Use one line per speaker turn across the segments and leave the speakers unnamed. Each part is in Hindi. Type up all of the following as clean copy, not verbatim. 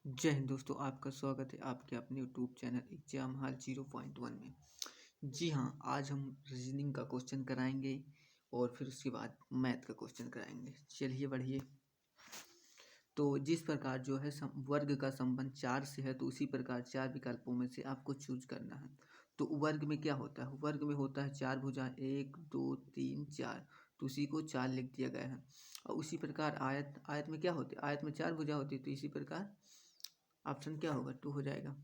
जय हिंद दोस्तों, आपका स्वागत है आपके अपने यूट्यूब चैनल एग्जाम हाल 0.1 में। जी हाँ, आज हम रीजनिंग का क्वेश्चन कराएंगे और फिर उसके बाद मैथ का क्वेश्चन कराएंगे। चलिए बढ़िए। तो जिस प्रकार जो है वर्ग का संबंध 4 से है, तो उसी प्रकार 4 विकल्पों में से आपको चूज करना है। तो वर्ग में क्या होता है? वर्ग में होता है 4 भुजा 1 2 3 4, तो उसी को 4 लिख दिया गया है। और उसी प्रकार आयत में क्या होती है? आयत में 4 भुजा होती है, तो इसी प्रकार ऑप्शन क्या होगा? 2 हो जाएगा।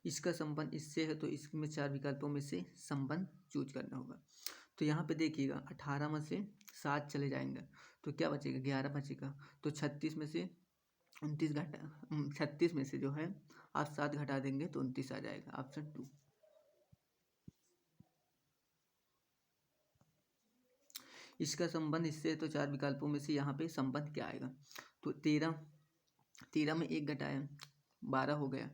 इसका संबंध इससे है, तो इसमें 4 विकल्पों में से संबंध चूज करना होगा। तो यहाँ पे देखिएगा 18 में से 7 चले जाएंगे तो क्या बचेगा? 11 बचेगा। तो 36 में से 36 में से जो है आप 7 घटा देंगे तो 29 आ जाएगा। ऑप्शन 2। इसका संबंध इससे है, तो 4 विकल्पों में से यहाँ पे संबंध क्या आएगा? तो 13 में 1 घटाया 12 हो गया,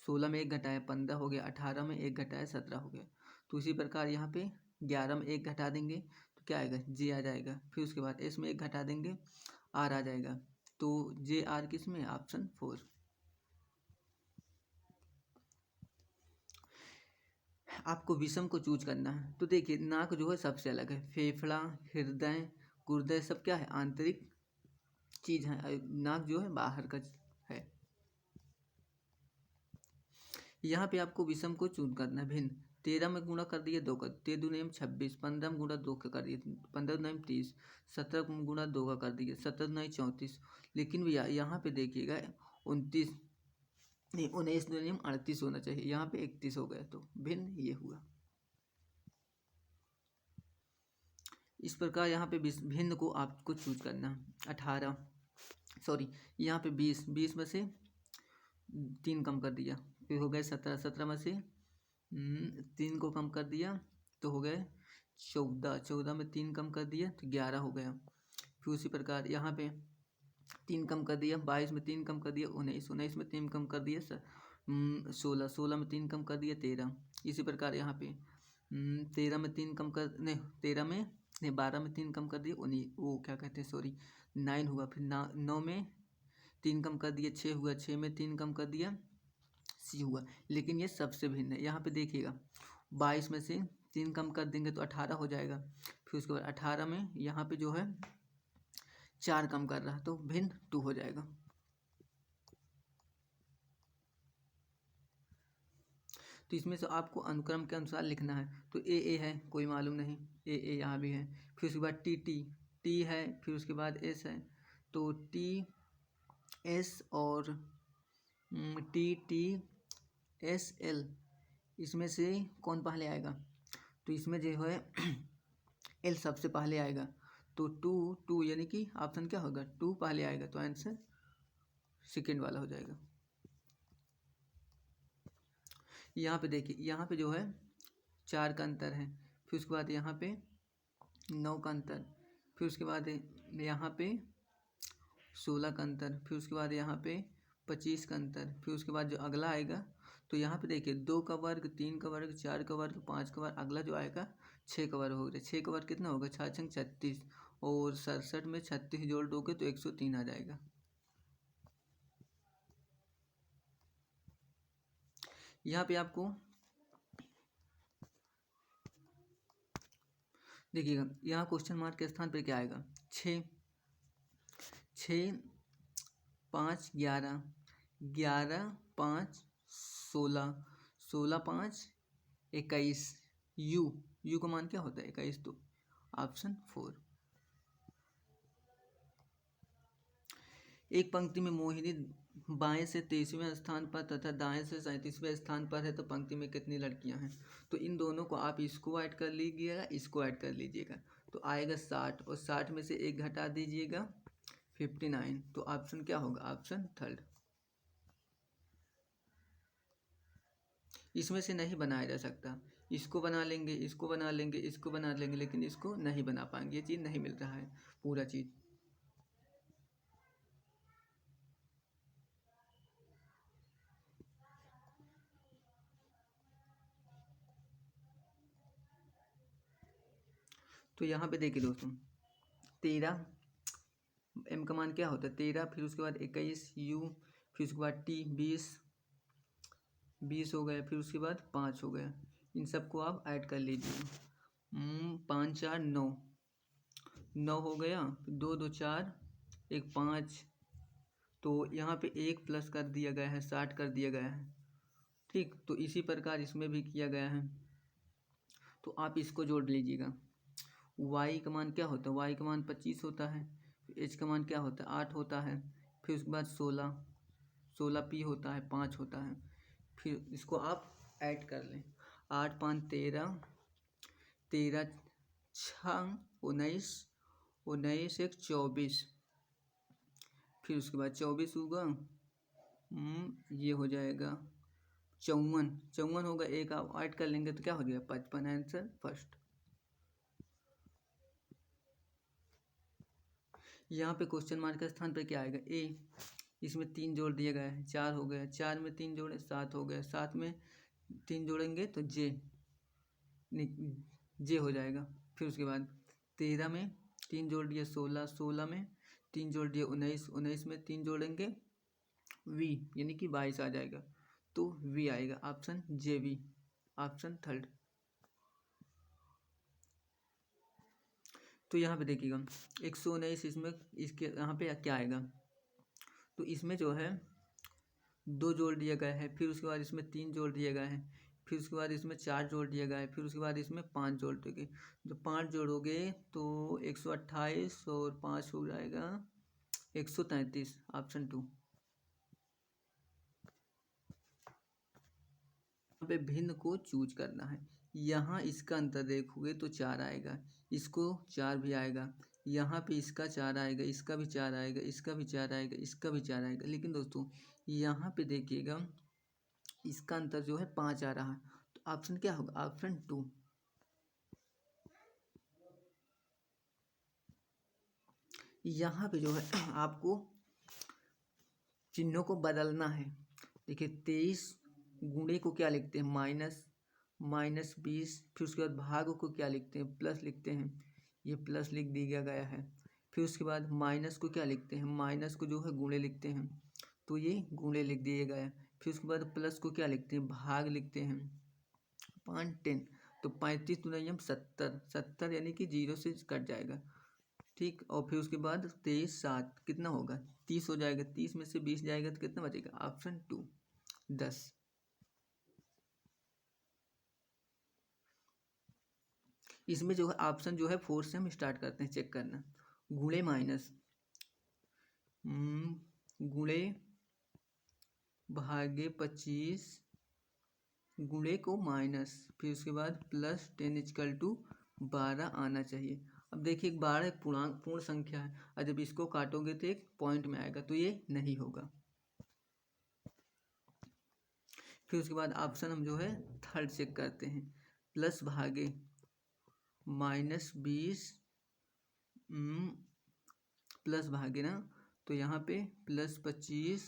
16 में 1 घटाया 15 हो गया, 18 में 1 घटाया 17 हो गया। तो उसी प्रकार यहाँ पे 11 में 1 घटा देंगे तो क्या आएगा? जे आ जाएगा। फिर उसके बाद एस में 1 घटा देंगे, आर आ जाएगा। तो जे आर किस में? ऑप्शन 4। आपको विषम को चूज करना है। तो देखिए नाक जो है सबसे अलग है, फेफड़ा हृदय गुर्दे सब क्या है? आंतरिक चीज है। नाक जो है बाहर का है। यहाँ पे आपको विषम को चूज करना है। भिन्न 13 में गुणा कर दिए 2 का, 13 दूनी 26, 15 में गुणा 2 का कर दिए 15 दूनी 30, 17 में गुणा 2 का कर दिए 17 दूनी 34। लेकिन भैया यहाँ पे देखिएगा 29 नहीं 19 दूनी 38 होना चाहिए, यहाँ पे 31 हो गया, तो भिन्न ये हुआ। इस प्रकार यहाँ पे भिन्न को आपको चूज करना है। 18 सॉरी यहाँ पे 20 में से 3 कम कर दिया, फिर हो गए 17, 17 में से 3 को कम कर दिया तो हो गए 14, 14 में 3 कम कर दिया तो 11 हो गया। फिर उसी प्रकार यहाँ पे 3 कम कर दिया, 22 में 3 कम कर दिया 19, 19 में 3 कम कर दिया 16, 16 में 3 कम कर दिया 13। इसी प्रकार यहाँ पे 13 में 3 कम कर नहीं 13 में नहीं 12 में 3 कम कर दिया 19, वो क्या कहते हैं सॉरी 9 हुआ। फिर 9 में 3 कम कर दिया 6 हुआ, 6 में 3 कम कर दिया सी हुआ। लेकिन ये सबसे भिन्न है। यहाँ पे देखिएगा 22 में से 3 कम कर देंगे तो 18 हो जाएगा। फिर उसके बाद 18 में यहाँ पे जो है 4 कम कर रहा है तो भिन्न 2 हो जाएगा। तो इसमें से आपको अनुक्रम के अनुसार लिखना है। तो ए है, कोई मालूम नहीं, ए यहाँ भी है। फिर उसके बाद टी है, फिर उसके बाद एस है। तो टी एस और टी एस एल, इसमें से कौन पहले आएगा? तो इसमें जो है एल सबसे पहले आएगा। तो टू यानी कि ऑप्शन क्या होगा? 2 पहले आएगा, तो आंसर सेकेंड वाला हो जाएगा। यहाँ पे देखिए यहाँ पे जो है 4 का अंतर है, फिर उसके बाद यहाँ पे 9 का अंतर, फिर उसके बाद यहाँ पे 16 का अंतर, फिर उसके बाद यहाँ पे 25 का अंतर, फिर उसके बाद जो अगला आएगा तो यहाँ पे देखिए 2 का वर्ग 3 का वर्ग 4 का वर्ग 5 का वर्ग, अगला जो आएगा 6 का वर्ग हो गया। 6 का वर्ग कितना होगा? 6 छंग 36, और 67 में 36 जोड़ दोगे तो 103 आ जाएगा। यहाँ पे आपको देखिएगा यहाँ क्वेश्चन मार्क के स्थान पर क्या आएगा? 6 5 11, 11 5 16, 16 5 21, यू का मान क्या होता है? 21, तो ऑप्शन 4। एक पंक्ति में मोहिनी बाएं से 23वें स्थान पर तथा दाएं से 37वें स्थान पर है, तो पंक्ति में कितनी लड़कियां हैं? तो इन दोनों को आप इसको ऐड कर लीजिएगा, इसको ऐड कर लीजिएगा, तो आएगा 60, और 60 में से 1 घटा दीजिएगा 59, तो ऑप्शन क्या होगा? ऑप्शन 3। इसमें से नहीं बनाया जा सकता। इसको बना लेंगे, इसको बना लेंगे, इसको बना लेंगे, लेकिन इसको नहीं बना पाएंगे। ये चीज़ नहीं मिल रहा है पूरा चीज़। तो यहाँ पे देखिए दोस्तों 13, m का मान क्या होता है 13, फिर उसके बाद 21 u, फिर उसके बाद t 20 हो गया, फिर उसके बाद 5 हो गया। इन सबको आप ऐड कर लीजिए। 5 4 9, 9 हो गया, 2 2 4, 1 5, तो यहाँ पे 1 प्लस कर दिया गया है, 60 कर दिया गया है। ठीक, तो इसी प्रकार इसमें भी किया गया है, तो आप इसको जोड़ लीजिएगा। y का मान क्या होता है, y का मान 25 होता है, h का मान क्या होता है 8 होता है, फिर उसके बाद 16 p होता है, 5 होता है। फिर इसको आप ऐड कर लें। 8 5 13, 13 6 19, 19 1 24, फिर उसके बाद 24 होगा, ये हो जाएगा 54 होगा। एक आप ऐड कर लेंगे तो क्या हो जाएगा 55, आंसर फर्स्ट। यहाँ पे क्वेश्चन मार्क के स्थान पे क्या आएगा ए, इसमें 3 जोड़ दिया गया है, 4 हो गया, 4 में 3 जोड़े 7 हो गया, 7 में 3 जोड़ेंगे तो जे हो जाएगा। फिर उसके बाद 13 में 3 जोड़ दिए 16, 16 में 3 जोड़ दिए 19, 19 में 3 जोड़ेंगे वी, यानी कि 22 आ जाएगा, तो वी आएगा, option J V, option third. तो यहाँ पे देखिएगा 119, इसमें इसके यहाँ पे क्या आएगा, तो इसमें जो है 2 जोड़ दिया गया है, फिर उसके बाद इसमें 3 जोड़ दिया गया है, फिर उसके बाद इसमें 4 जोड़ दिया गया है, फिर उसके बाद इसमें 5 जोड़ देंगे। जब 5 जोड़ोगे तो 128 और 5 हो जाएगा 133, ऑप्शन 2। यहाँ पे भिन्न को चूज करना है। यहाँ इसका अंतर देखोगे तो 4 आएगा, इसको 4 भी आएगा, यहाँ पे इसका 4 आएगा, इसका भी 4 आएगा, इसका भी 4 आएगा, इसका भी 4 आएगा। लेकिन दोस्तों यहाँ पे देखिएगा इसका अंतर जो है 5 आ रहा है, तो ऑप्शन क्या होगा, ऑप्शन 2। यहाँ पे जो है आपको चिन्हों को बदलना है। देखिए 23 गुणे को क्या लिखते हैं -20, फिर उसके बाद भाग को क्या लिखते हैं प्लस लिखते हैं, ये प्लस लिख दिया गया है। फिर उसके बाद माइनस को क्या लिखते हैं, माइनस को जो है गुणे लिखते हैं, तो ये गुणे लिख दिया गया। फिर उसके बाद प्लस को क्या लिखते हैं, भाग लिखते हैं। 5 10, तो 35 दुनियम 70, 70 यानी कि 0 से कट जाएगा। ठीक, और फिर उसके बाद 23 7 कितना होगा 30 हो जाएगा, 30 में से 20 जाएगा तो कितना बचेगा, ऑप्शन 2 10। इसमें जो है ऑप्शन जो है 4 से हम स्टार्ट करते हैं चेक करना। गुणे माइनस, गुणे भागे 25, गुणे को माइनस, फिर उसके बाद प्लस 10 इक्वल टू 12 आना चाहिए। अब देखिए 12 एक पूर्ण संख्या है, और जब इसको काटोगे तो एक पॉइंट में आएगा, तो ये नहीं होगा। फिर उसके बाद ऑप्शन हम जो है थर्ड चेक करते हैं, प्लस भागे -20, प्लस भागे ना, तो यहाँ पे +25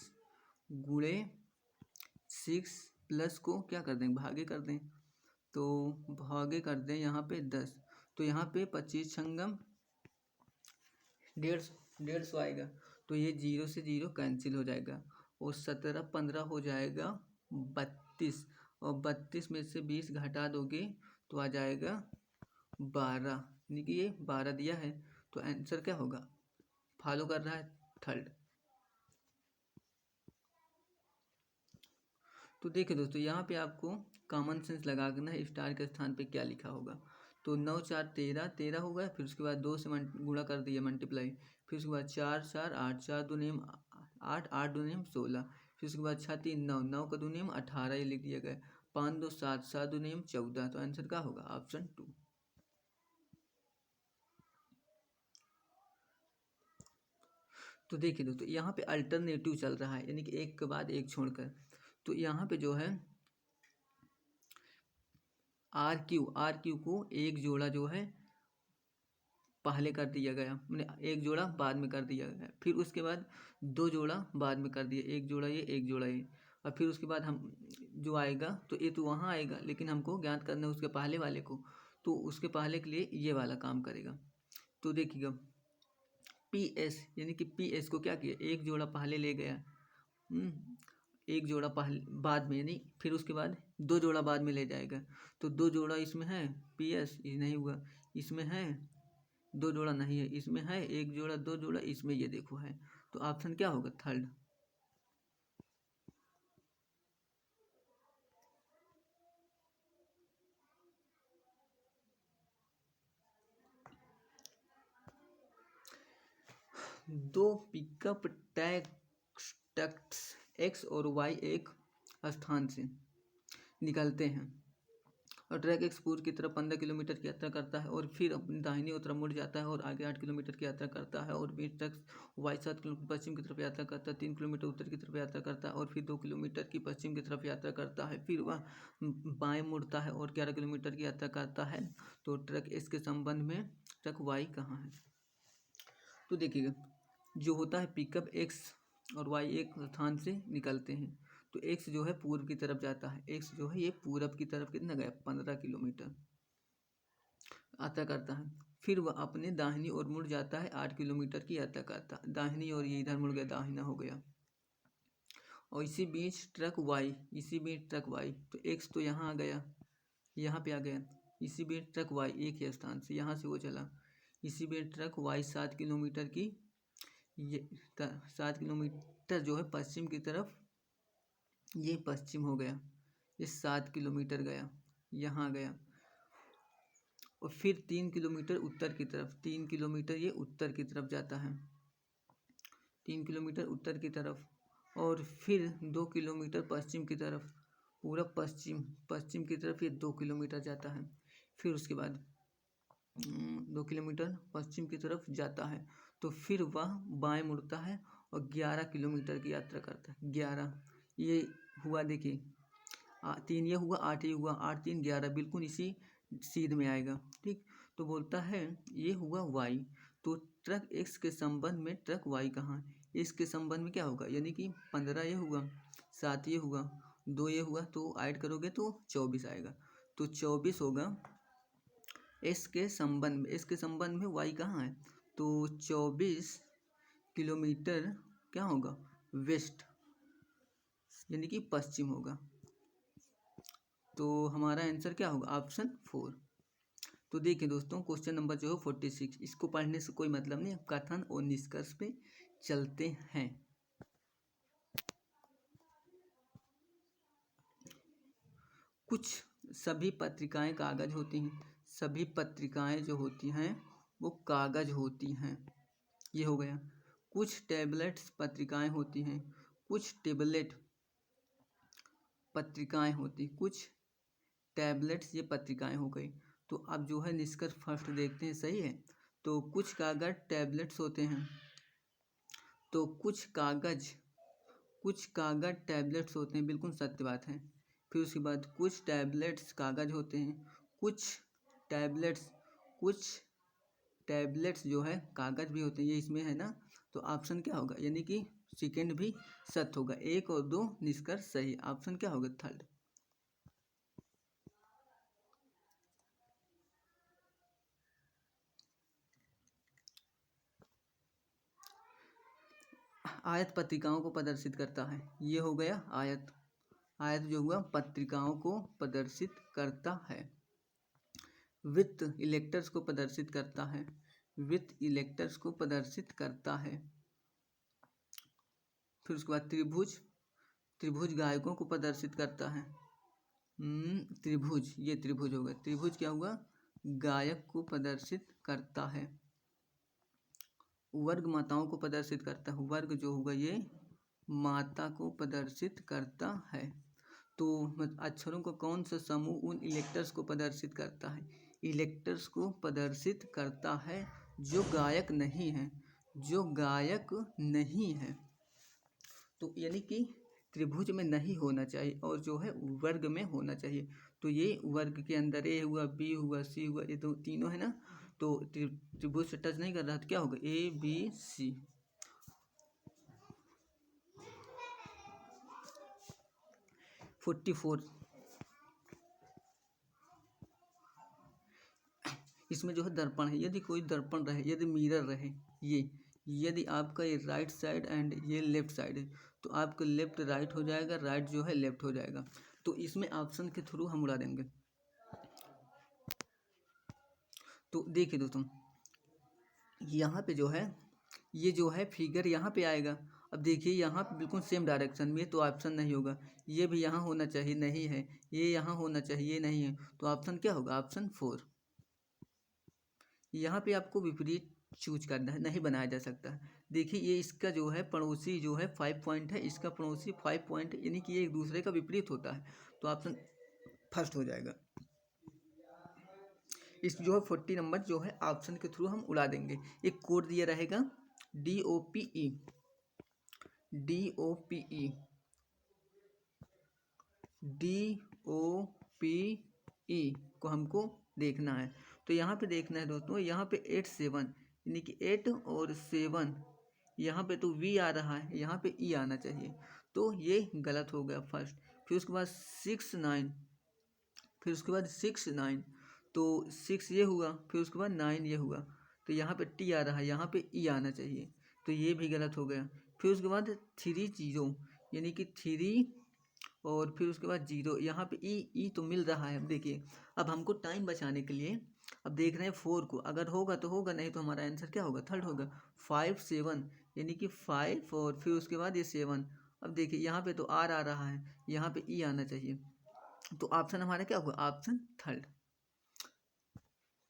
गुणे 6, प्लस को क्या कर दें भागे कर दें, तो भागे कर दें यहाँ पे 10, तो यहाँ पे 25 छंगम 150 आएगा, तो ये 0 से 0 कैंसिल हो जाएगा, और 17 15 हो जाएगा 32, और 32 में से 20 घटा दोगे तो आ जाएगा 12, यानी कि ये 12 दिया है, तो आंसर क्या होगा, फॉलो कर रहा है थर्ड। तो देखिए दोस्तों यहाँ पे आपको कॉमन सेंस लगा करना है, स्टार के स्थान पे क्या लिखा होगा, तो 9 4 13, 13 हो गया, फिर उसके बाद 2 से गुणा कर दिया मल्टीप्लाई, फिर उसके बाद 4 4 8, 4 2 नियम 8, 8 2 नियम 16, फिर उसके बाद 6 3 9, 9 का 2 नियम 18, ये लिख दिया गया, 5 2 7, 7 2 नियम 14, तो आंसर क्या होगा, ऑप्शन 2। तो देखिए दोस्तों यहाँ पे अल्टरनेटिव चल रहा है, यानी कि एक के बाद एक छोड़कर, तो यहाँ पे जो है RQ को एक जोड़ा जो है पहले कर दिया गया, मैंने एक जोड़ा बाद में कर दिया गया, फिर उसके बाद 2 जोड़ा बाद में कर दिया, एक जोड़ा ये एक जोड़ा ये, और फिर उसके बाद हम जो आएगा तो ये तो वहाँ आएगा, लेकिन हमको ज्ञात करना है उसके पहले वाले को, तो उसके पहले के लिए ये वाला काम करेगा। तो देखिएगा पी एस यानी कि पी एस को क्या किया, एक जोड़ा पहले ले गया, एक जोड़ा पहले बाद में, यानी फिर उसके बाद दो जोड़ा बाद में ले जाएगा। तो दो जोड़ा इसमें है, पी एस ये नहीं हुआ, इसमें है दो जोड़ा नहीं है, इसमें है एक जोड़ा दो जोड़ा, इसमें ये देखो है। तो ऑप्शन क्या होगा, थर्ड। दो पिकअप ट्रक्स एक्स और वाई एक स्थान से निकलते हैं और ट्रक एक्स पूर्व की तरफ 15 किलोमीटर की यात्रा करता है और फिर अपनी दाहिनी ओर तरफ मुड़ जाता है और आगे 8 किलोमीटर की यात्रा करता है, और फिर ट्रक वाई 7 किलोमीटर पश्चिम की तरफ यात्रा करता है, 3 किलोमीटर उत्तर की तरफ यात्रा करता है और फिर 2 किलोमीटर की पश्चिम की तरफ यात्रा करता है, फिर वह बाएं मुड़ता है और 11 किलोमीटर की यात्रा करता है। तो ट्रक एक्स के संबंध में ट्रक वाई कहाँ है। तो देखिएगा, जो होता है पिकअप एक्स और वाई एक स्थान से निकलते हैं, तो एक्स जो है पूर्व की तरफ जाता है, एक्स जो है ये पूरब की तरफ कितना गया, 15 किलोमीटर यात्रा करता है, फिर वह अपने दाहिनी ओर मुड़ जाता है, 8 किलोमीटर की यात्रा करता है, दाहिनी ओर ये इधर मुड़ गया, दाहिना हो गया। और इसी बीच ट्रक वाई, तो एक्स तो यहाँ आ गया, यहाँ पे आ गया, इसी बीच ट्रक वाई एक ही स्थान से, यहाँ से वो चला, इसी बीच ट्रक वाई 7 किलोमीटर की, ये 7 किलोमीटर जो है पश्चिम की तरफ, ये पश्चिम हो गया, ये 7 किलोमीटर गया, यहाँ गया, और फिर 3 किलोमीटर उत्तर की तरफ, 3 किलोमीटर ये उत्तर की तरफ जाता है, 3 किलोमीटर उत्तर की तरफ, और फिर 2 किलोमीटर पश्चिम की तरफ, पूरा पश्चिम की तरफ ये 2 किलोमीटर जाता है, फिर उसके बाद 2 किलोमीटर पश्चिम की तरफ जाता है, तो फिर वह बाएं मुड़ता है और 11 किलोमीटर की यात्रा करता है, 11 ये हुआ, देखिए 3 ये हुआ, 8 ये हुआ, 8 3 11, बिल्कुल इसी सीध में आएगा, ठीक। तो बोलता है ये हुआ वाई, तो ट्रक एक्स के संबंध में ट्रक वाई कहाँ है, इसके संबंध में क्या होगा, यानी कि 15 ये हुआ, 7 ये हुआ, 2 ये हुआ, तो ऐड करोगे तो 24 आएगा, तो 24 होगा इसके संबंध में वाई कहाँ है, तो 24 किलोमीटर क्या होगा, वेस्ट यानी कि पश्चिम होगा। तो हमारा आंसर क्या होगा, ऑप्शन 4। तो देखिए दोस्तों, क्वेश्चन नंबर जो है 46, इसको पढ़ने से कोई मतलब नहीं, कथन और निष्कर्ष पे चलते हैं। कुछ सभी पत्रिकाएं कागज होती हैं, सभी पत्रिकाएं जो होती हैं वो कागज होती हैं, ये हो गया। कुछ टैबलेट्स पत्रिकाएं होती हैं, कुछ टेबलेट पत्रिकाएं होती, कुछ टैबलेट्स ये पत्रिकाएं हो गई। तो अब जो है निष्कर्ष फर्स्ट देखते हैं, सही है। तो कुछ कागज टैबलेट्स होते हैं, तो कुछ कागज टैबलेट्स होते हैं, बिल्कुल सत्य बात है। फिर उसके बाद कुछ टैबलेट्स कागज होते हैं, कुछ टैबलेट्स जो है कागज भी होते हैं, ये इसमें है ना। तो ऑप्शन क्या होगा, यानी कि सेकेंड भी सत्य होगा, 1 और 2 निष्कर्ष सही, ऑप्शन क्या होगा, थर्ड। आयत पत्रिकाओं को प्रदर्शित करता है, ये हो गया आयत जो हुआ पत्रिकाओं को प्रदर्शित करता है। वित्त इलेक्टर्स को प्रदर्शित करता है, फिर उसके बाद त्रिभुज गायकों को प्रदर्शित करता है। त्रिभुज होगा, त्रिभुज क्या हुआ, गायक को प्रदर्शित करता है। वर्ग माताओं को प्रदर्शित करता है, वर्ग जो होगा ये माता को प्रदर्शित करता है। तो अक्षरों का कौन सा समूह उन इलेक्टर्स को प्रदर्शित करता है, इलेक्टर्स को प्रदर्शित करता है जो गायक नहीं है, तो यानी कि त्रिभुज में नहीं होना चाहिए और जो है वर्ग में होना चाहिए। तो ये वर्ग के अंदर ए हुआ, बी हुआ, सी हुआ, ये तो तीनों है ना, तो त्रिभुज से टच नहीं कर रहा, तो क्या होगा, ए बी सी। इसमें जो है दर्पण है, यदि कोई दर्पण रहे, यदि मिरर रहे, यदि आपका ये राइट साइड एंड ये लेफ्ट साइड है तो आपका लेफ्ट राइट हो जाएगा, राइट जो है लेफ्ट हो जाएगा। तो इसमें ऑप्शन के थ्रू हम उड़ा देंगे। तो देखिए दोस्तों, यहाँ पे जो है ये जो है फिगर यहाँ पे आएगा। अब देखिए यहाँ पे बिल्कुल सेम डायरेक्शन में, तो ऑप्शन नहीं होगा। ये भी यहाँ होना चाहिए, नहीं है। ये यहाँ होना चाहिए, नहीं है। तो ऑप्शन क्या होगा? ऑप्शन 4। यहाँ पे आपको विपरीत चूज करना है, नहीं बनाया जा सकता। देखिए ये इसका जो है पड़ोसी जो है 5 पॉइंट है, इसका पड़ोसी 5 पॉइंट, यानी कि ये एक दूसरे का विपरीत होता है। तो ऑप्शन फर्स्ट हो जाएगा। इस जो है 40 नंबर जो है ऑप्शन के थ्रू हम उड़ा देंगे। एक कोड दिया रहेगा DOPE, DOPE, DOPE को हमको देखना है। तो यहाँ पे देखना है दोस्तों, यहाँ पे 8 7 यानी कि 8 और 7, यहाँ पे तो V आ रहा है, यहाँ पे E आना चाहिए। तो ये गलत हो गया फर्स्ट। फिर उसके बाद 6 9, फिर उसके बाद 6 9, तो 6 ये हुआ, फिर उसके बाद 9 ये हुआ। तो यहाँ पे T आ रहा है, यहाँ पे E आना चाहिए। तो ये भी गलत हो गया। फिर उसके बाद 3 0 यानी कि 3 और फिर उसके बाद 0, यहाँ पे ई तो मिल रहा है। अब देखिए, अब हमको टाइम बचाने के लिए अब देख रहे हैं 4 को, अगर होगा तो होगा, नहीं तो हमारा आंसर क्या होगा? थर्ड होगा। 5 7 यानी कि 5 और फिर उसके बाद ये 7। अब देखिए यहाँ पे तो आर आ रहा है, यहाँ पे ई आना चाहिए। तो ऑप्शन हमारा क्या होगा? Option third.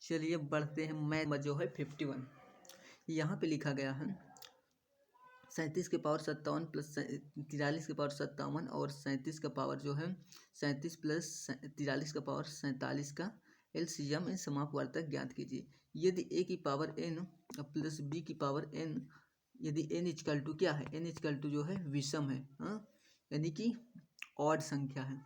चलिए बढ़ते हैं। मैं जो है 51, यहाँ पे लिखा गया है 37 के पावर 57 प्लस 43 के पावर 57 और 37 का पावर जो है 37 प्लस 43 का पावर 47 का एलसीएम इन समापवर्तक ज्ञात कीजिए। यदि a की पावर n प्लस b की पावर n, यदि n इक्वल टू क्या है? n इक्वल टू जो है विषम है, हाँ, यानी कि ऑड संख्या है,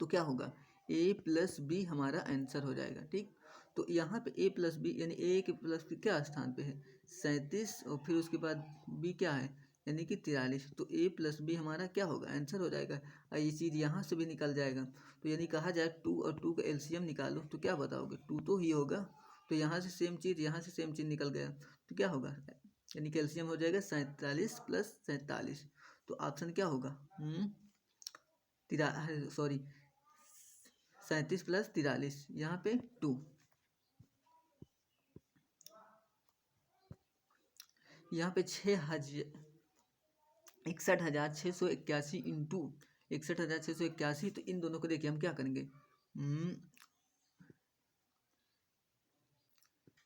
तो क्या होगा? a प्लस बी हमारा आंसर हो जाएगा। ठीक, तो यहाँ पे a प्लस बी यानी a के प्लस क्या स्थान पे है? 37 और फिर उसके बाद b क्या है? यानी कि 43। तो a प्लस बी हमारा क्या होगा? आंसर हो जाएगा। और ये चीज़ यहाँ से भी निकल जाएगा। तो यानी कहा जाए 2 और 2 का एलसीएम निकालो, तो क्या बताओगे? 2 तो ही होगा। तो यहाँ से सेम चीज़, यहाँ से सेम चीज़ निकल गया, तो क्या होगा? यानी कि एलसीएम हो जाएगा 47 प्लस 47। तो ऑप्शन क्या होगा? सॉरी 37 प्लस 43, यहाँ पे 2। यहाँ पे 61,681 इंटू 61,681। तो इन दोनों को देखिए हम क्या करेंगे?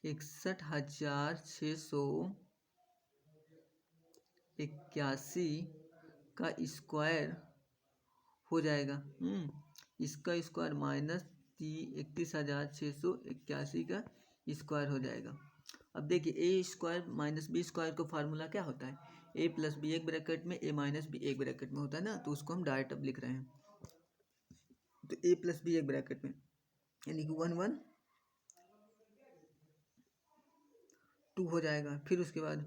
61,681 का स्क्वायर हो जाएगा। इसका स्क्वायर माइनस 31,681 का स्क्वायर हो जाएगा। अब देखिए ए स्क्वायर माइनस बी स्क्वायर का फार्मूला क्या होता है? ए प्लस बी एक ब्रैकेट में, ए माइनस बी एक ब्रैकेट में होता है ना, तो उसको हम डायरेक्ट अब लिख रहे हैं। तो ए प्लस बी एक ब्रैकेट में यानी कि 1 1 2 हो जाएगा। फिर उसके बाद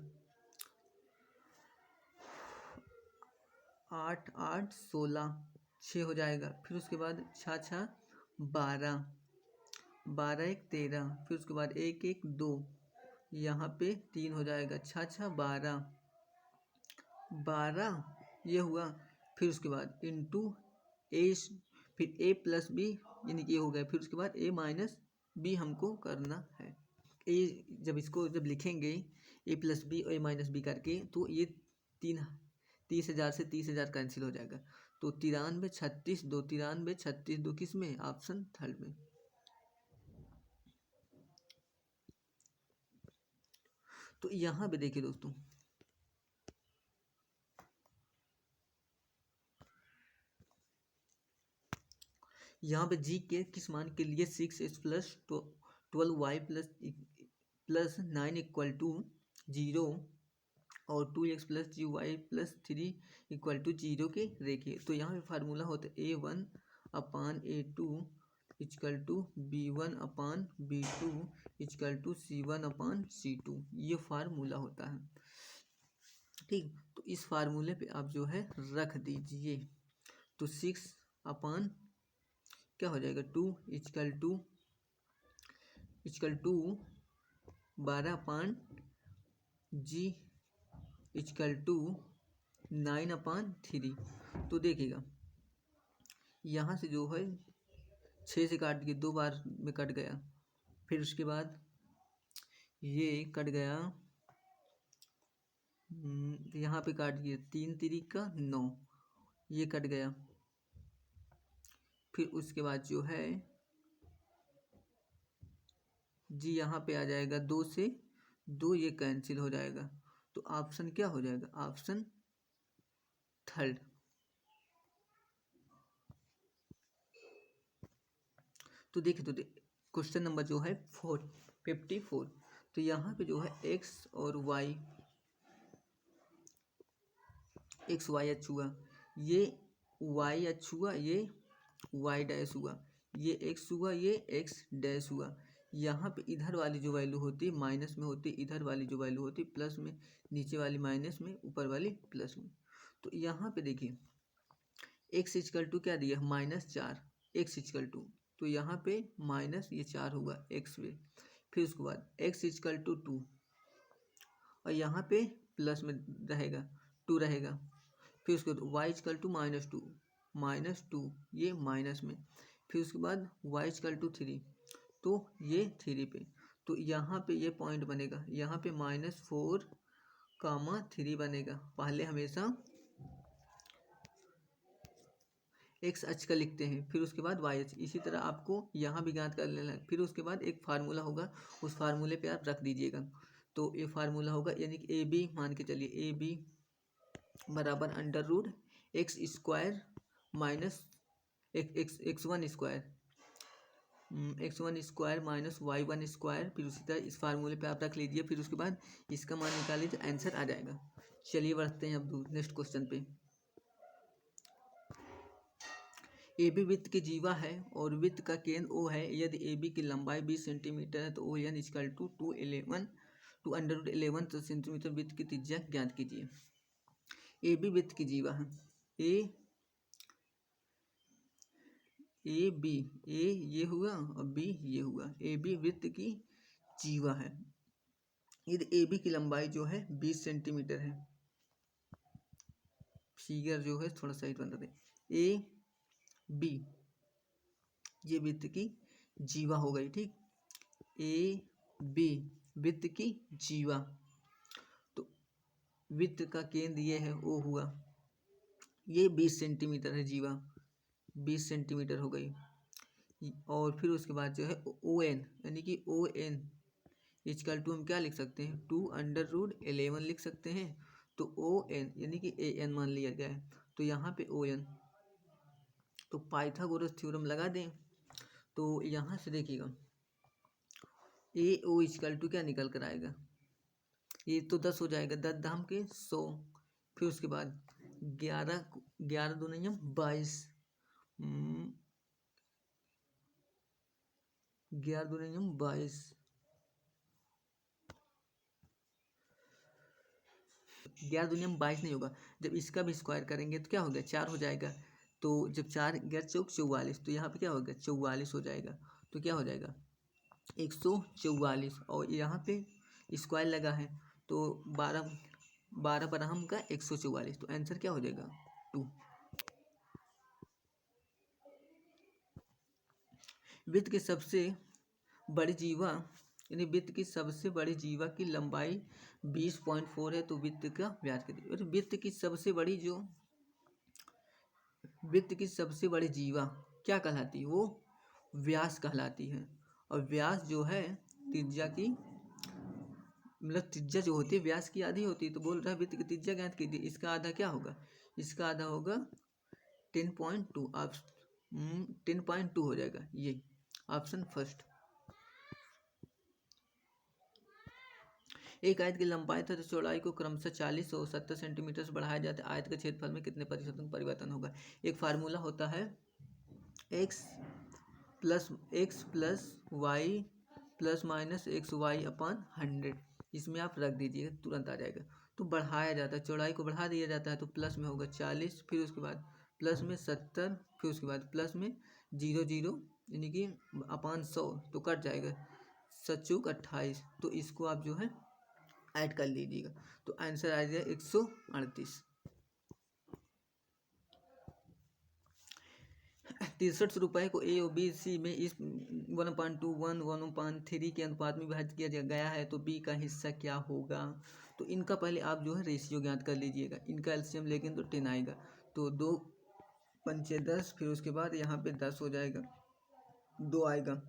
8 8 16 6 हो जाएगा। फिर उसके बाद 6 6 12 12 1 13। फिर उसके बाद 1 1 2, यहाँ पे 3 हो जाएगा। 6 6 12 12 ये हुआ। फिर उसके बाद इंटू ए, फिर ए प्लस बी यानी कि ये हो गया। फिर उसके बाद ए माइनस बी हमको करना है। ए जब इसको जब लिखेंगे ए प्लस बी और ए माइनस बी करके, तो ये 30,000 से 30,000 कैंसिल हो जाएगा। तो 93 36 2, 93 36 2 किस में? ऑप्शन थर्ड में। तो यहाँ पे देखिए दोस्तों, यहाँ पे जी के किस मान के लिए 6x plus 12y plus 9 equal to 0 और 2x plus G Y plus 3 equal to 0 के रेखीय। तो यहाँ पे फार्मूला होता है A1 upon A2 equal to B1 upon B2 equal to C1 upon C2। ये फार्मूला होता है। ठीक, तो इस फार्मूले पे आप जो है रख दीजिए। तो 6 अपान क्या हो जाएगा? 2 equal to 12 upon G equal to 9/3। तो देखिएगा यहाँ से जो है 6 से काट के 2 बार में कट गया, फिर उसके बाद ये कट गया, यहाँ पे काट दिए 3 तिरिक का 9, ये कट गया। फिर उसके बाद जो है जी यहाँ पे आ जाएगा 2 से 2, ये कैंसिल हो जाएगा। तो ऑप्शन क्या हो जाएगा? Option third. तो देखिए, तो क्वेश्चन नंबर जो है 54। तो यहाँ पे जो है एक्स और वाई, एक्स वाई एच हुआ, ये वाई एच हुआ, ये वाई डैश हुआ, ये एक्स हुआ, ये एक्स डैश हुआ। यहाँ पे इधर वाली जो वैल्यू होती है माइनस में होती है, इधर वाली जो वैल्यू होती है प्लस में, नीचे वाली माइनस में, ऊपर वाली प्लस में। तो यहाँ पे देखिए एक्स इक्वल टू क्या दिया? -4, एक्स इक्वल टू, तो यहाँ पे माइनस ये 4 होगा एक्स पे। फिर उसके बाद एक्स इक्वल टू 2, और यहाँ पे प्लस में रहेगा 2 रहेगा। फिर उसके बाद वाई इक्वल टू -2 ये माइनस में। फिर उसके बाद वाई इक्वल टू 3, तो ये 3 पे। तो यहाँ पे ये पॉइंट बनेगा, यहाँ पे -4, 3 बनेगा। पहले हमेशा एक्स अक्ष का लिखते हैं, फिर उसके बाद वाई अक्ष। इसी तरह आपको यहाँ भी ज्ञात कर लेना है। फिर उसके बाद एक फार्मूला होगा, उस फार्मूले पे आप रख दीजिएगा। तो ये फार्मूला होगा, यानी कि ए बी मान के चलिए, ए बी बराबर √x² minus x1² minus y1²। फिर उसी तरह इस फार्मूले पे आप रख लीजिए। फिर उसके बाद इसका मान निकालिए तो आंसर आ जाएगा। चलिए बढ़ते हैं अब नेक्स्ट क्वेश्चन पे। ए बी वृत्त की जीवा है और वृत्त का केंद्र ओ है। यदि ए बी की लंबाई 20 सेंटीमीटर है तो O N equal to 2√11 centimetre वृत्त की त्रिज्या ज्ञात कीजिए। ए बी वृत्त की जीवा है, ए बी, ए ये हुआ और बी ये हुआ। ए बी वृत्त की जीवा है। यदि ए बी की लंबाई जो है 20 सेंटीमीटर है, फिगर जो है थोड़ा सही बना दे, ए बी ये वृत्त की जीवा हो गई, ठीक। ए बी वृत्त की जीवा, तो वृत्त का केंद्र ये है, ओ हुआ, ये 20 सेंटीमीटर है जीवा, 20 सेंटीमीटर हो गई। और फिर उसके बाद जो है ओ एन, यानी कि ओ एन इक्वल टू हम क्या लिख सकते हैं? 2√11 लिख सकते हैं। तो ओ एन यानी कि ए एन मान लिया गया है। तो यहाँ पे ओ एन, तो पाइथागोरस थ्योरम लगा दें। तो यहाँ से देखिएगा ए ओ इक्वल टू क्या निकल कर आएगा? ये तो 10 हो जाएगा, 10 दाम के 100। फिर उसके बाद 11 2 नहीं 22, 11 2 नहीं 22, 11 दूनी 22 नहीं होगा। जब इसका भी स्क्वायर करेंगे तो क्या हो गया? 4 हो जाएगा। तो जब 4 11 चौक 44, तो यहाँ पे क्या होगा? 44 हो जाएगा। तो क्या हो जाएगा? 144। और यहाँ पे स्क्वायर लगा है तो 12 बराहम का 144। तो आंसर क्या हो जाएगा? 2। वृत्त की सबसे बड़ी जीवा, यानी वृत्त की सबसे बड़ी जीवा की लंबाई 20.4 है। तो वृत्त का व्यास कितना? और वृत्त की सबसे बड़ी जीवा क्या कहलाती है? वो व्यास कहलाती है। और व्यास जो है त्रिज्या की, मतलब त्रिज्या जो होती है व्यास की आधी होती है। तो बोल रहा है वृत्त की त्रिज्या ज्ञात कीजिए। इसका आधा क्या होगा? इसका आधा होगा 10.2। आप 10.2 हो जाएगा, ये ऑप्शन फर्स्ट। एक आयत की लंबाई तथा चौड़ाई को क्रमशः 40 और 70 सेंटीमीटर से बढ़ाया जाता है। आयत के क्षेत्रफल में कितने प्रतिशत का परिवर्तन होगा? एक फार्मूला होता है x plus Y plus minus XY/100। इसमें आप रख दीजिएगा, तुरंत आ जाएगा। तो बढ़ाया जाता है, चौड़ाई को बढ़ा दिया जाता है। तो प्लस में होगा 40, फिर उसके बाद प्लस में 70, फिर उसके बाद प्लस में 0 यानी कि /100, तो कट जाएगा 7 चौक 28। तो इसको आप जो है ऐड कर लीजिएगा। तो आंसर आ जाएगा 138। 63 रुपये को ए और बी सी में इस 1/2 1/3 के अनुपात में विभाजित किया गया है, तो बी का हिस्सा क्या होगा। तो इनका पहले आप जो है रेशियो ज्ञात कर लीजिएगा। इनका एलसीएम लेकिन तो 10 आएगा, तो 2 पंचे 10, फिर उसके बाद यहाँ पे 10 हो जाएगा, 2 आएगा,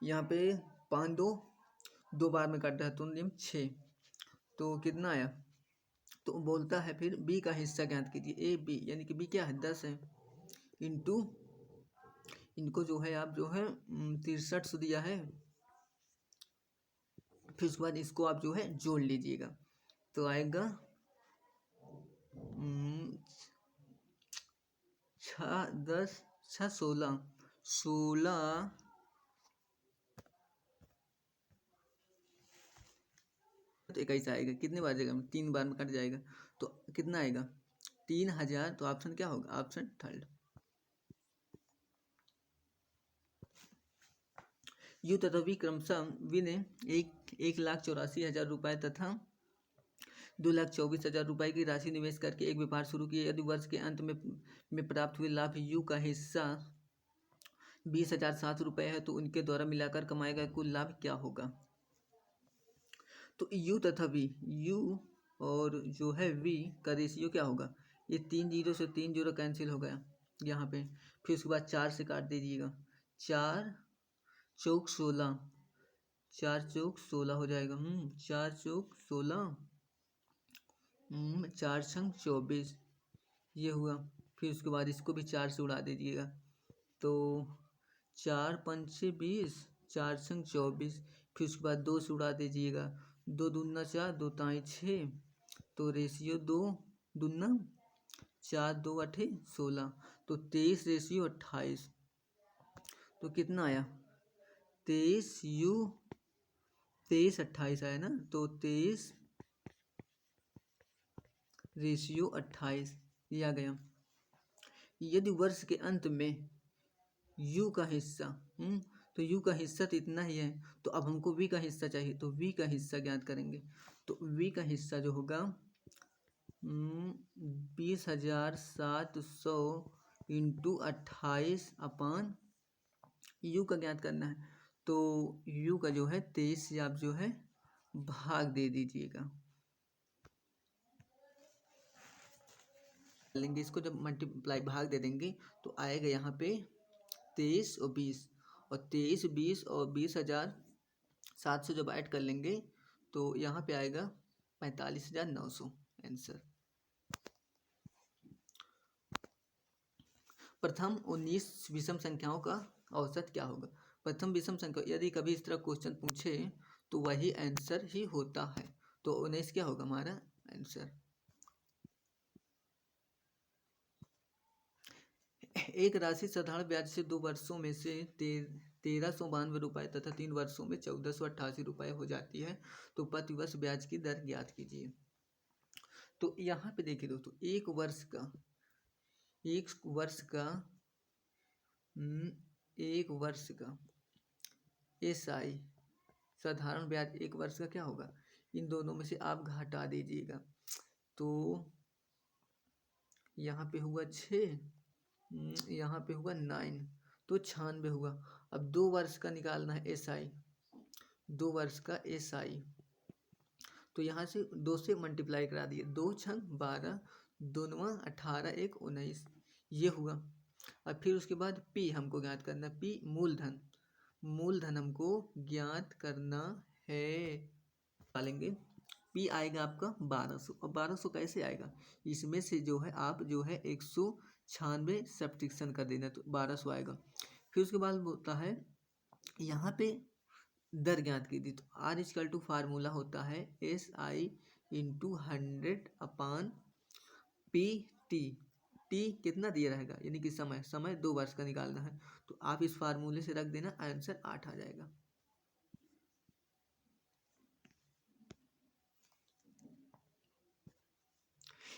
यहाँ पे 5 2 बार में काट रहा है तो नियम 6, तो कितना आया। तो बोलता है फिर बी का हिस्सा ज्ञात कीजिए। ए बी यानी कि बी क्या है 10 है, इंटू इनको जो है आप जो है 63 दिया है, फिर उसके बाद इसको आप जो है जोड़ लीजिएगा, तो आएगा 6 10 6 16 16 तो 21 आएगा। कितने बार जाएगा, 3 बार में कट जाएगा, तो कितना आएगा 3000। तो ऑप्शन क्या होगा, ऑप्शन थर्ड। यू तथा वी क्रमशः वी ने 1,84,000 रुपये तथा 2,24,000 रुपये की राशि निवेश करके एक व्यापार शुरू किया। यदि वर्ष के अंत में प्राप्त हुए लाभ यू का हिस्सा 20,007 रुपये है, तो उनके द्वारा मिलाकर कमाया गया कुल लाभ क्या होगा। तो यू तथा वी, यू और जो है वी का रेशियो क्या होगा, ये 3 जीरो से 3 जीरो कैंसिल हो गया यहाँ पे, फिर उसके बाद 4 से काट दीजिएगा, 4 चौक 16, 4 चौक 16 हो जाएगा, 4 चौक 16, 4 छंग 24 ये हुआ। फिर उसके बाद इसको भी 4 से उड़ा दीजिएगा, तो 4 पंचे 20, 4 छंग 24, फिर उसके बाद 2 से उड़ा दीजिएगा, 2 दूना 4, 2 ताई 6, तो रेशियो 2 दूना 4, 2 8 16, तो 23 रेशियो 28, तो कितना आया 23 यू 23 28 आया ना, तो 23 रेशियो 28 ये आ गया। यदि वर्ष के अंत में यू का हिस्सा तो यू का हिस्सा तो इतना ही है, तो अब हमको वी का हिस्सा चाहिए, तो वी का हिस्सा ज्ञात करेंगे। तो वी का हिस्सा जो होगा 20,700 इंटू 28 अपान यू का ज्ञात करना है, तो यू का जो है 23 से आप जो है भाग दे दीजिएगा लेंगे। इसको जब मल्टीप्लाई भाग दे देंगे तो आएगा यहाँ पे 23 और 20, और 23 20 और 20,700 जब ऐड कर लेंगे तो यहाँ पे आएगा 45,900 आंसर। प्रथम 19 विषम संख्याओं का औसत क्या होगा। प्रथम विषम संख्या यदि कभी इस तरह क्वेश्चन पूछे तो वही आंसर ही होता है, तो 19 क्या होगा हमारा आंसर। एक राशि साधारण ब्याज से 2 वर्षों में से 1392 रुपये तथा 3 वर्षों में 1488 रुपये हो जाती है, तो प्रतिवर्ष ब्याज की दर ज्ञात कीजिए। तो यहाँ पे देखिए दोस्तों, एक वर्ष का एसआई साधारण ब्याज एक वर्ष का क्या होगा, इन दोनों में से आप घटा दीजिएगा, तो यहाँ पे हुआ 6, यहाँ पे हुआ 9, तो 96 हुआ। अब 2 वर्ष का निकालना है एसआई, 2 वर्ष का एसआई, तो यहाँ से 2 से मल्टीप्लाई करा दिए, 2 छंग 12, 2 9 18 1 19 ये हुआ। और फिर उसके बाद पी हमको ज्ञात करना, पी मूलधन हमको ज्ञात करना है। डालेंगे पी आएगा आपका 1200, और 1200 कैसे आएगा, इसमें से जो है आप जो है 196 सब्ट्रैक्शन कर देना, तो 1200 आएगा। फिर उसके बाद होता है यहाँ पे दर ज्ञात की दी, तो आर इक्वल टू फार्मूला होता है S I into 100 upon P T. T कितना दिया रहेगा, यानी कि समय 2 वर्ष का निकालना है, तो आप इस फार्मूले से रख देना, आंसर 8 आ जाएगा।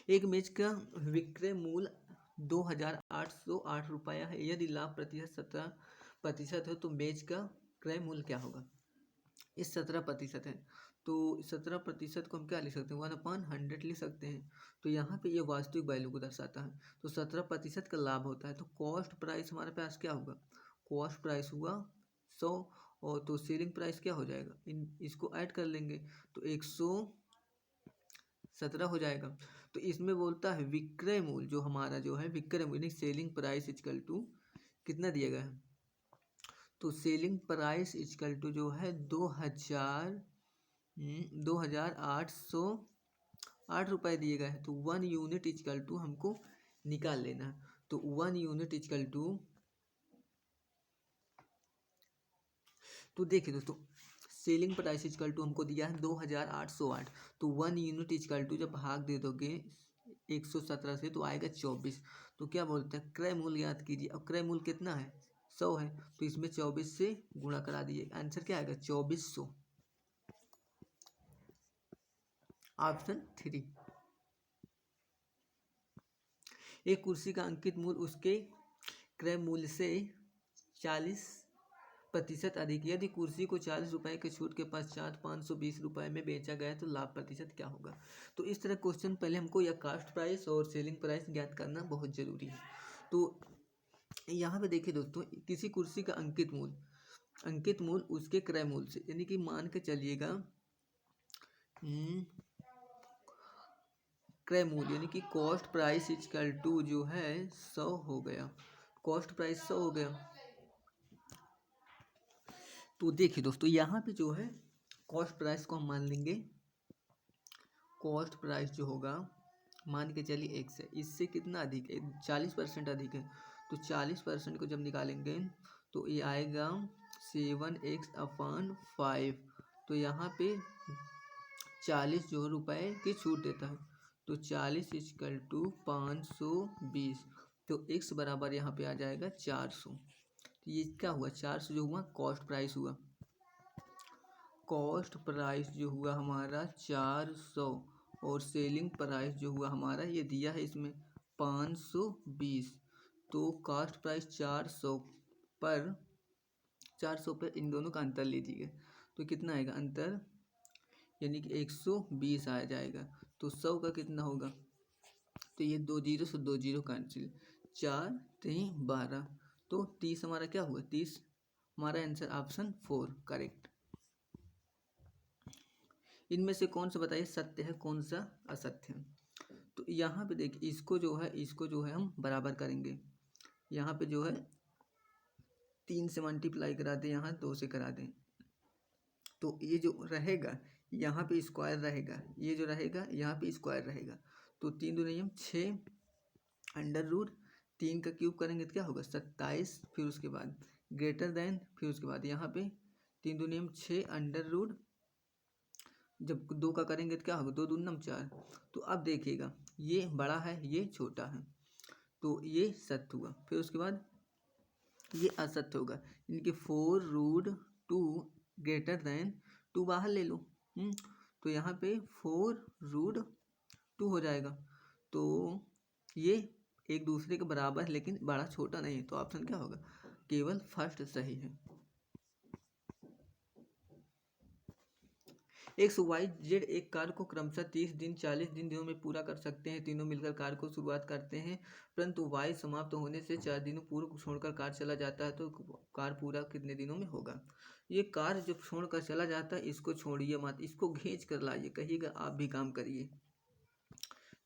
एक मेज का विक्रय मूल्य 2,808 रुपया है, यदि लाभ प्रतिशत 17% है तो मेज का क्रय मूल्य क्या होगा। इस 17% है तो 17% को हम क्या लिख सकते हैं, 1/100 लिख सकते हैं। तो यहाँ पे ये वास्तविक वैल्यू को दर्शाता है, तो 17% का लाभ होता है। तो कॉस्ट प्राइस हमारे पास क्या होगा, कॉस्ट प्राइस हुआ 100, और तो सेलिंग प्राइस क्या हो जाएगा, इसको ऐड कर लेंगे तो 117 हो जाएगा। तो इसमें बोलता है विक्रय मूल्य, जो हमारा जो है विक्रय मूल्य सेलिंग प्राइस इक्वल टू कितना दिया गया है, तो सेलिंग प्राइस इक्वल टू जो है 2,808 रुपये दिए गए हैं। तो 1 यूनिट इक्वल टू हमको निकाल लेना है। तो 1 यूनिट इक्वल टू, तो देखिए दोस्तों सेलिंग प्राइस इक्वल टू हमको दिया है 2,808। तो 1 यूनिट इक्वल टू जब भाग दे दोगे 117 से तो आएगा 24। तो क्या बोलते हैं, क्रय मूल्य याद कीजिए। अब क्रय मूल्य कितना है, 100 है, तो इसमें 24 से गुणा करा दिए, आंसर क्या आएगा 2400, ऑप्शन 3। एक कुर्सी का अंकित मूल्य उसके क्रय मूल्य से 40% अधिक, यदि कुर्सी को 40 रुपये के छूट के पश्चात 520 रुपये में बेचा गया तो लाभ प्रतिशत क्या होगा। तो इस तरह क्वेश्चन पहले हमको यह कास्ट प्राइस और सेलिंग प्राइस ज्ञात करना बहुत जरूरी है। तो यहाँ पे देखिए दोस्तों, किसी कुर्सी का अंकित मूल्य उसके क्रय मूल्य से, यानी कि मान के चलिएगा क्रय मूल्य यानी कि कॉस्ट प्राइस इक्वल टू जो है 100 हो गया, कॉस्ट प्राइस 100 हो गया। तो देखिए दोस्तों यहाँ पे जो है कॉस्ट प्राइस को हम मान लेंगे, कॉस्ट प्राइस जो होगा मान के चलिए x है, इससे कितना अधिक है, 40% अधिक है। तो 40% को जब निकालेंगे तो ये आएगा 7x/5। तो यहाँ पे 40 जो रुपए की छूट देता है, तो 40 इक्वल टू 520। तो x बराबर यहाँ पे आ जाएगा 400। तो ये क्या हुआ, 400 जो हुआ कॉस्ट प्राइस हुआ, कॉस्ट प्राइस जो हुआ हमारा 400, और सेलिंग प्राइस जो हुआ हमारा ये दिया है इसमें 520। तो कॉस्ट प्राइस 400 पर इन दोनों का अंतर लीजिएगा तो कितना आएगा अंतर, यानी कि 120 आ जाएगा। तो 100 का कितना होगा, तो ये 2 जीरो से 2 जीरो कैंसिल, 4 3 12, तो 30 हमारा क्या हुआ, 30 हमारा आंसर ऑप्शन 4 करेक्ट। इनमें से कौन सा बताइए सत्य है, कौन सा असत्य है। तो यहाँ पे देखिए इसको जो है हम बराबर करेंगे, यहाँ पे जो है 3 से मल्टीप्लाई करा दें, यहाँ 2 से करा दें, तो ये जो रहेगा यहाँ पे स्क्वायर रहेगा, ये जो रहेगा यहाँ पे स्क्वायर रहेगा। तो 3 दूनी हम 6 √3 का क्यूब करेंगे तो क्या होगा 27, फिर उसके बाद ग्रेटर देन, फिर उसके बाद यहाँ पे 3 दूनी हम 6 जब 2 का करेंगे तो क्या होगा 2 दूनी 4। तो अब देखिएगा ये बड़ा है ये छोटा है, तो ये सत्य हुआ, फिर उसके बाद ये असत्य होगा, इनके 4√2 ग्रेटर देन 2 बाहर ले लो, तो यहाँ पे 4√2 हो जाएगा। तो ये एक दूसरे के बराबर है लेकिन बड़ा छोटा नहीं, तो ऑप्शन क्या होगा, केवल फर्स्ट सही है। XYZ एक कार्य को क्रमशः 30 दिन 40 दिनों में पूरा कर सकते हैं। तीनों मिलकर कार्य को शुरुआत करते हैं, परंतु Y समाप्त होने से 4 दिनों पूर्व छोड़कर कार्य चला जाता है, तो कार्य पूरा कितने दिनों में होगा। ये कार्य जब छोड़कर चला जाता है इसको छोड़िए मत, इसको खींच कर लाइए, कहिएगा आप भी काम करिए।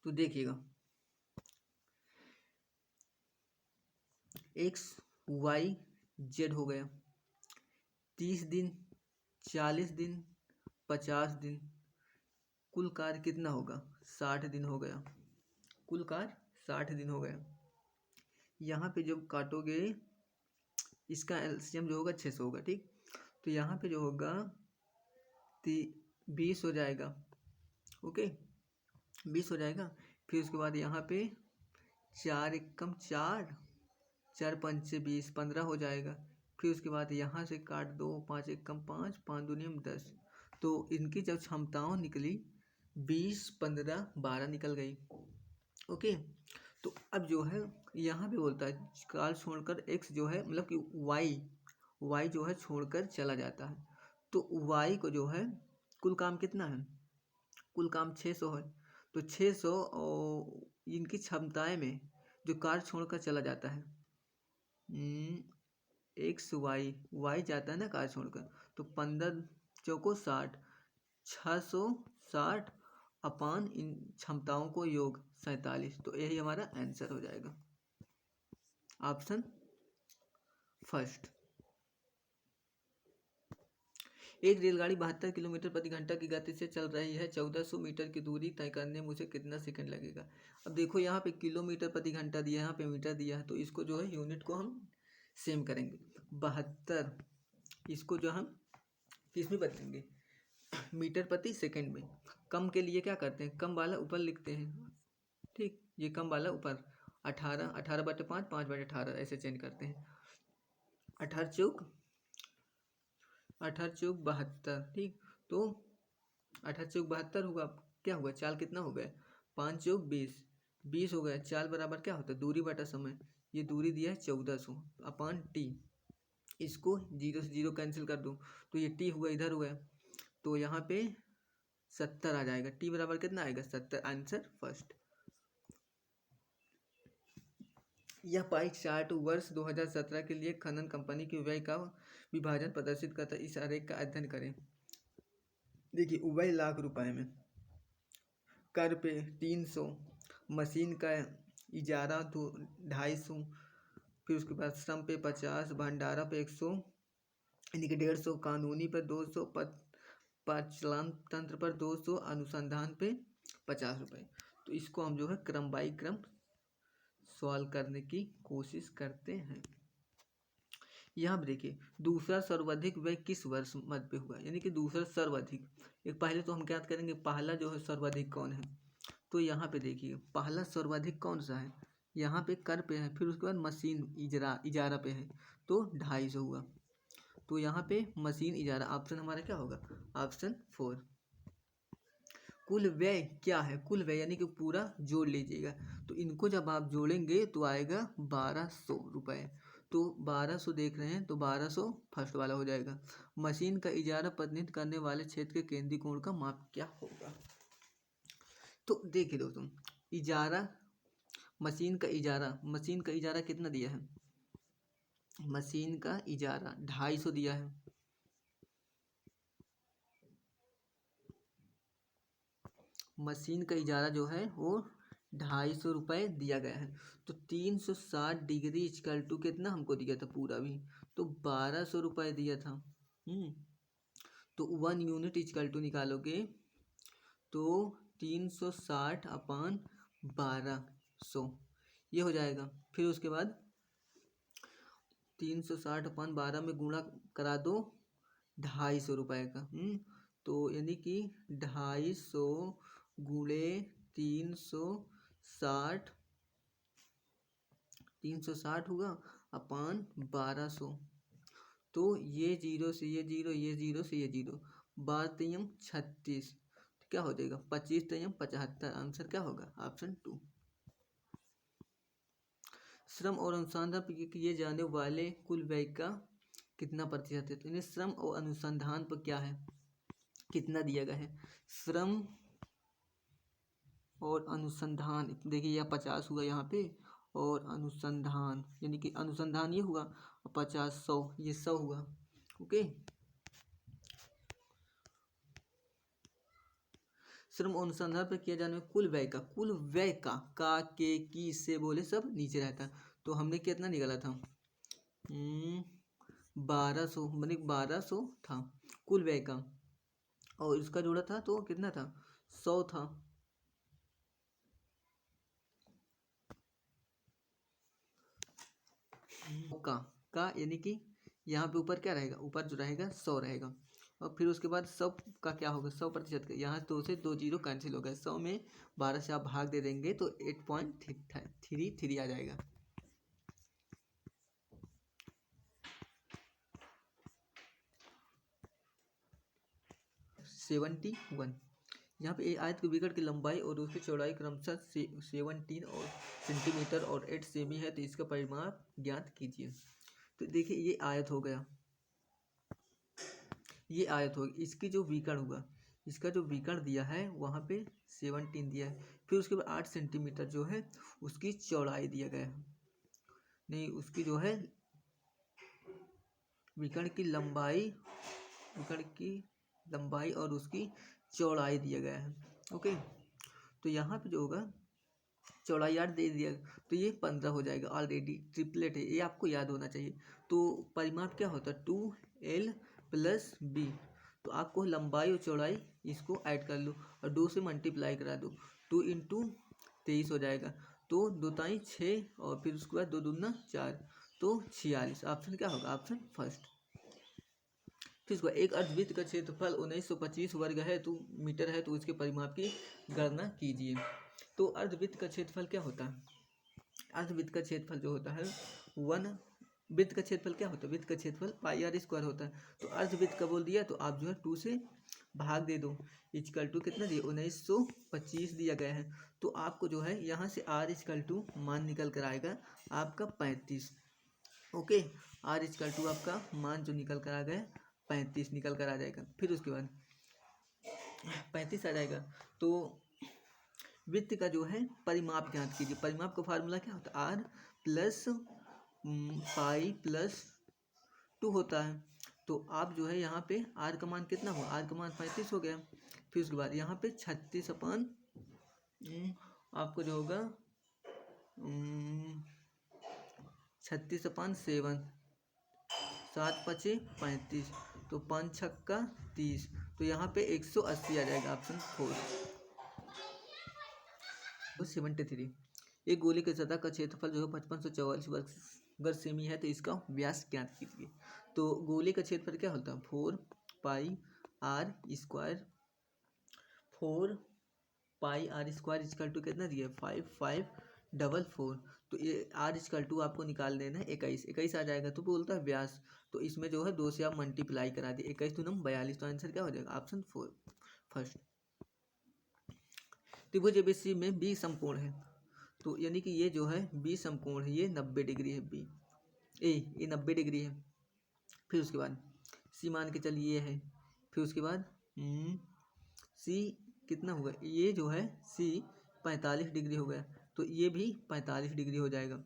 तो देखिएगा XYZ हो गया 30 दिन 40 दिन 50 दिन, कुल कार्य कितना होगा 60 दिन हो गया, कुल कार्य 60 दिन हो गया। यहाँ पे जब काटोगे इसका एलसीएम जो होगा 600 होगा, ठीक। तो यहाँ पे जो होगा 20 हो जाएगा, ओके 20 हो जाएगा। फिर उसके बाद यहाँ पे 4 एकम 4 4 पंचे 20 15 हो जाएगा। फिर उसके बाद यहाँ से काट दो 5 एकम 5 5 दूनी 10। तो इनकी जब क्षमताओं निकली 20 15 12 निकल गई, ओके। तो अब जो है यहाँ पे बोलता है काल छोड़कर x जो है मतलब कि y जो है छोड़कर चला जाता है, तो y को जो है कुल काम कितना है? कुल काम 600 है। तो 600 और इनकी क्षमताएं में जो कार छोड़कर चला जाता है, एक्स वाई, वाई जाता है ना कार छोड़कर, तो 15 चौको 60, 660 अपान इन क्षमताओं को योग 47। तो यही हमारा आंसर हो जाएगा, ऑप्शन फर्स्ट। एक रेलगाड़ी 72 किलोमीटर प्रति घंटा की गति से चल रही है। 1400 मीटर की दूरी तय करने में मुझे कितना सेकंड लगेगा? अब देखो यहाँ पे किलोमीटर प्रति घंटा दिया है, यहाँ पे मीटर दिया है, तो इसको जो है यूनिट को हम सेम करेंगे। 72 इसको जो हम किस में बदलेंगे? मीटर प्रति सेकंड में। कम के लिए क्या करते हैं? कम वाला ऊपर लिखते हैं, ठीक, ये कम वाला ऊपर। 18, 18/5, 5/18 ऐसे चेंज करते हैं। 18 चौक 72, ठीक। तो 18 चौक 72 होगा, क्या होगा? चाल कितना हो गया? 5 चौक 20, 20 हो गया। चाल बराबर क्या होता है? दूरी बटा समय। ये दूरी दिया है 1400 अपान टी। इसको 0 से 0 कैंसिल कर दो, तो ये टी हुआ, इधर हुआ, तो यहाँ पे 70 आ जाएगा। टी बराबर कितना आएगा? 70, आंसर फर्स्ट। यह पाई चार्ट वर्ष 2017 के लिए खनन कंपनी की व्यय का विभाजन प्रदर्शित करता है। इस आरेख का अध्ययन करें। देखिए, व्यय लाख रुपए में, कर पे 300, मशीन का इजारा तो 250, फिर उसके बाद श्रम पे 50, भंडारा पे 100, यानी कि 150, कानूनी पर 200, प्रचलन तंत्र पर 200, अनुसंधान पे 50 रुपये। तो इसको हम जो है क्रम बाई क्रम सॉल्व करने की कोशिश करते हैं। यहाँ पर देखिए, दूसरा सर्वाधिक व्यय किस वर्ष मध्य हुआ? यानी कि दूसरा सर्वाधिक, एक पहले तो हम क्या करेंगे, पहला जो है सर्वाधिक कौन है? तो यहाँ पे देखिए, पहला सर्वाधिक कौन सा है? यहाँ पे कर पे है, फिर उसके बाद मशीन इजारा पे है, तो 250 हुआ। तो यहाँ पे मशीन इजारा, ऑप्शन हमारा क्या होगा? ऑप्शन 4। कुल व्यय क्या है? कुल व्यय यानी कि पूरा जोड़ लीजिएगा, तो इनको जब आप जोड़ेंगे तो आएगा 1200 रुपये। तो 1200 देख रहे हैं, तो 1200 फर्स्ट वाला हो जाएगा। मशीन का इजारा प्रतिनिधित्व करने वाले क्षेत्र के केंद्रीय कोण का माप क्या होगा? तो देखिए दोस्तों, इजारा, मशीन का इजारा कितना दिया है? मशीन का इजारा 250 दिया है। मशीन का इजारा जो है वो 250 रुपये दिया गया है। तो 360 डिग्री इक्वल टू कितना हमको दिया था पूरा भी? तो 1200 रुपये दिया था। तो 1 यूनिट इक्वल टू निकालोगे तो 360 अपान 1200 ये हो जाएगा। फिर उसके बाद 360 अपान 12 में गुणा करा दो 250 रुपये का। तो यानी कि 250 गुणे 360 होगा अपान 1200। तो ये 0 से ये 0, ये 0 से ये 0, 12 36, क्या हो जाएगा? 25 75। आंसर क्या होगा? ऑप्शन 2। श्रम और अनुसंधान पर किए जाने वाले कुल व्यय का कितना प्रतिशत है? तो इन्हें श्रम और अनुसंधान पर क्या है, कितना दिया गया है? श्रम और अनुसंधान, देखिए यह 50 हुआ यहाँ पे, और अनुसंधान यानी कि अनुसंधान ये हुआ 50, 100, ये 100 हुआ। ओके, श्रम और अनुसंधान पर किया जाने में कुल व्यय का, के की से बोले सब नीचे रहता है। तो हमने कितना निकाला था? 1200, मैंने 1200 था कुल व्यय का, और इसका जोड़ा था तो कितना था? 100 था। का यानी कि यहाँ पे ऊपर क्या रहेगा? ऊपर जो रहेगा 100 रहेगा, और फिर उसके बाद 100 का क्या होगा? 100% का, यहाँ 2 से 2 जीरो कैंसिल हो गया। 100 में 12 से आप भाग दे देंगे तो 8.33 आ जाएगा। Seventy one. यहाँ पे आयत के विकर्ण की लंबाई और उसकी चौड़ाई क्रमशः 17 और सेंटीमीटर और 8 सेमी है, तो इसका परिमाप ज्ञात कीजिए। तो देखिए, ये आयत हो गया, ये आयत होगी, इसकी जो विकर्ण हुआ, इसका जो विकर्ण दिया है वहाँ पे 17 दिया है। फिर उसके बाद 8 सेंटीमीटर जो है उसकी चौड़ाई दिया गया है, नहीं उसकी जो है विकर्ण की लंबाई और उसकी चौड़ाई दिया गया है। ओके, तो यहाँ पे जो होगा चौड़ाई 8 दे दिया तो ये 15 हो जाएगा। ऑलरेडी ट्रिपलेट है, ये आपको याद होना चाहिए। तो परिमाप क्या होता है 2L + B। तो आपको लंबाई और चौड़ाई इसको ऐड कर लो और 2 से मल्टीप्लाई करा दो, 2 × 23 हो जाएगा। तो 2 ताई 6 और फिर उसके बाद 2 दूना 4, तो 46। ऑप्शन क्या होगा? Option first. फिर उसके बाद एक अर्धवृत्त का क्षेत्रफल 1925 वर्ग है तो मीटर है, तो उसके परिमाप की गणना कीजिए। तो अर्धवृत्त का क्षेत्रफल क्या होता है? अर्धवृत्त का क्षेत्रफल जो होता है वृत्त का क्षेत्रफल क्या होता है? वृत्त का क्षेत्रफल πr² होता है। तो अर्धवृत्त का बोल दिया तो आप जो है 2 से भाग दे दो, इक्वल टू कितना दिया? 1925 दिया गया है। तो आपको जो है यहाँ से r मान निकल कर आएगा आपका 35। ओके, r आपका मान जो निकल कर आ गया 35 निकल कर आ जाएगा। फिर उसके बाद 35 आ जाएगा। तो वृत्त का जो है परिमाप ज्ञात कीजिए। परिमाप का फार्मूला क्या होता है? r + π + 2 होता है। तो आप जो है यहाँ पे r का मान कितना हुआ? r का मान 35 हो गया। फिर उसके बाद यहाँ पे 36 अपन आपको जो होगा 36/7, 7 × 5 = 35, तो 5 × 6 = 30, तो यहाँ पे 180 आ जाएगा। ऑप्शन 4। 73 एक गोले के सतह का क्षेत्रफल जो है 5544 वर्ग सेमी है, तो इसका व्यास ज्ञात कीजिए। तो गोले का क्षेत्रफल क्या होता है? 4πr², 4πr² = कितना दिया है? 5544। तो ये r आपको निकाल देना है 21 आ जाएगा। तो बोलता है व्यास, तो इसमें जो है 2 से आप मल्टीप्लाई करा दिए, 21 × 2 = 42। तो आंसर क्या हो जाएगा? Option 4 first. त्रिभुज ABC में B समकोण है, तो यानी कि ये जो है B समकोण है, ये 90 डिग्री है। ये 90 डिग्री है। फिर उसके बाद C मान के चलिए ये है। फिर उसके बाद C कितना होगा? ये जो है C 45 डिग्री हो गया, तो ये भी 45 डिग्री हो जाएगा।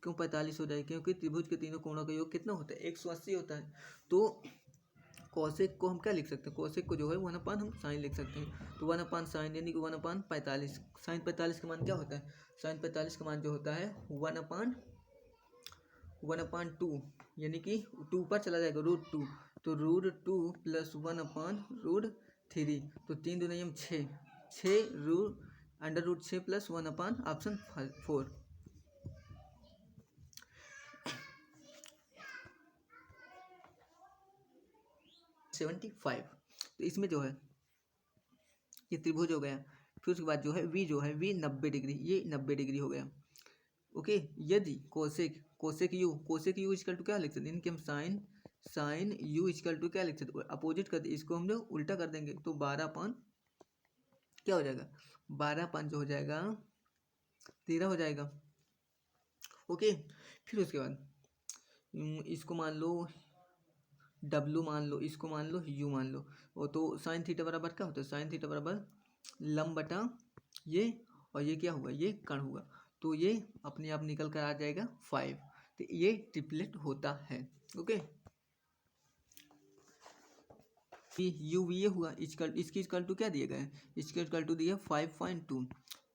क्यों 45 हो जाएगा? क्योंकि त्रिभुज के तीनों कोणों का योग कितना होता है? 180 होता है। तो कौशिक को हम क्या लिख सकते हैं? कौशिक को जो है 1/, हम साइन लिख सकते हैं। तो 1/sin यानी कि 1/45। साइन 45 का मान क्या होता है? साइन 45 का मान जो होता है 1/2, यानी कि 2 पर चला जाएगा √2, तो √2 + 1/√3, तो 3 दूनी 6, 6√6 + 1/, ऑप्शन 4। 75। तो इसमें जो है ये त्रिभुज हो गया। फिर उसके बाद जो है V जो है V 90 डिग्री, ये 90 डिग्री हो गया। ओके, यदि कोसेक U इक्वल टू क्या लिख सकते हैं? इनके हम साइन U इक्वल टू क्या लिख सकते हैं? अपोजिट कर, इसको हम लोग उल्टा कर देंगे, तो 12 क्या हो जाएगा? 12 जो हो जाएगा 13 हो जाएगा। ओके, फिर उसके बाद इसको मान लो W मान लो, इसको मान लो U मान लो। वो तो साइन थीटा बराबर क्या होता है? साइन थीटा बराबर लंब बटा ये, और ये क्या होगा? ये कण होगा। तो ये अपने आप निकल कर आ जाएगा 5। तो ये ट्रिपलेट होता है। ओके, U ये हुआ। इसकी इक्वल टू क्या दिया गया है? इसके इक्वल टू दिया 5.2।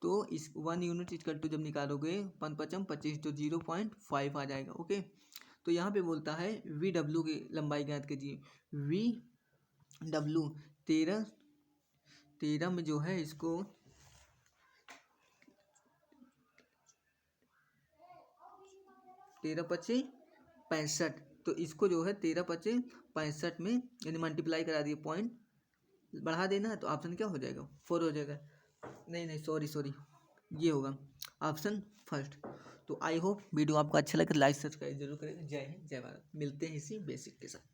तो इस 1 यूनिट इक्वल टू जब निकालोगे 5×5 = 25, तो 0.5 आ जाएगा। ओके, तो यहाँ पे बोलता है VW की लंबाई ज्ञात कीजिए। VW 13 में जो है इसको 13×5 = 65, तो इसको जो है 13×5 = 65 में यानी मल्टीप्लाई करा दिए, पॉइंट बढ़ा देना, तो ऑप्शन क्या हो जाएगा? 4 हो जाएगा। नहीं सॉरी, ये होगा ऑप्शन फर्स्ट। तो आई होप वीडियो आपको अच्छा लगे, लाइक सब्सक्राइब जरूर करें। जय हिंद, जय भारत। मिलते हैं इसी बेसिक के साथ।